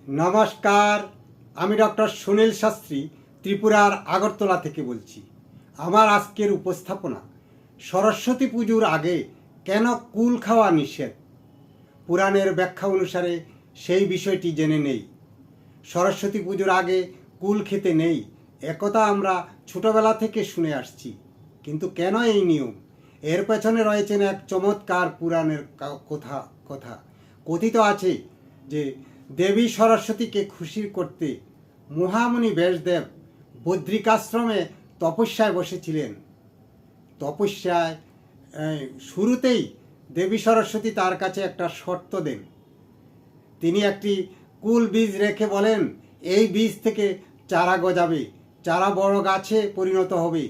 নমস্কার, আমি ডক্টর সুনীল শাস্ত্রী ত্রিপুরার আগরতলা থেকে বলছি। আমার আজকের উপস্থাপনা সরস্বতী পুজোর আগে কেন কুল খাওয়া নিষেধ। পুরাণের ব্যাখ্যা অনুসারে সেই বিষয়টি জেনে নেই। সরস্বতী পুজোর আগে কুল খেতে নেই একথা আমরা ছোটবেলা থেকে শুনে আসছি, কিন্তু কেন এই নিয়ম? এর পেছনে রয়েছেন এক চমৎকার পুরাণের কথা। কথিত আছে যে দেবী সরস্বতীকে খুশি করতে মহামুনি ব্যাসদেব বদ্রিকাশ্রমে তপস্যায় বসেছিলেন। তপস্যায় শুরুতেই দেবী সরস্বতী তার কাছে একটা শর্ত দেন। তিনি একটি কুল বীজ রেখে বলেন, এই বীজ থেকে চারা গজাবে, চারা বড় গাছে পরিণত হবে,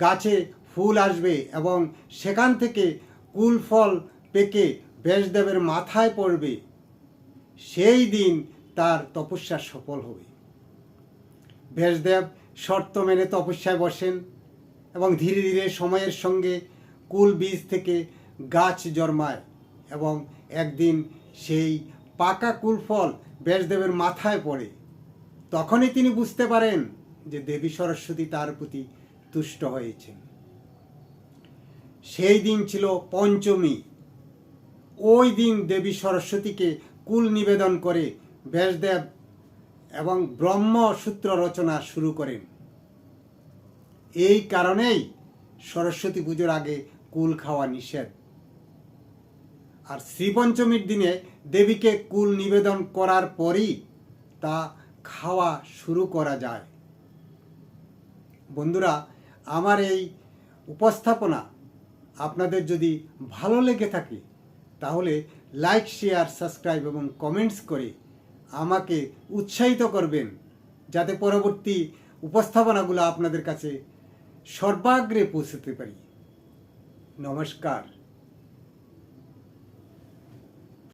গাছে ফুল আসবে এবং সেখান থেকে কুল ফল পেকে ব্যাসদেবের মাথায় পড়বে। সেই দিন তার তপস্যা সফল হবে। ব্যাসদেব শর্ত মেনে তপস্যায় বসেন এবং ধীরে ধীরে সময়ের সঙ্গে কুল বীজ থেকে গাছ জন্মায় এবং একদিন সেই পাকা কুল ফল ব্যাসদেবের মাথায় পড়ে। তখনই তিনি বুঝতে পারেন যে দেবী সরস্বতী তার প্রতি তুষ্ট হয়েছেন। সেই দিন ছিল পঞ্চমী। ওই দিন দেবী সরস্বতীকে কুল নিবেদন করে ব্যাসদেব এবং ব্রহ্মসূত্র রচনা শুরু করেন। এই কারণেই সরস্বতী পুজোর আগে কুল খাওয়া নিষেধ। আর শ্রীপঞ্চমীর দিনে দেবীকে কুল নিবেদন করার পরই তা খাওয়া শুরু করা যায়। বন্ধুরা, আমার এই উপস্থাপনা আপনাদের যদি ভালো লেগে থাকে তাহলে লাইক, শেয়ার, সাবস্ক্রাইব এবং কমেন্টস করে আমাকে উৎসাহিত করবেন, যাতে পরবর্তী উপস্থাপনাগুলো আপনাদের কাছে সর্বাগ্রে পৌঁছতে পারি। নমস্কার।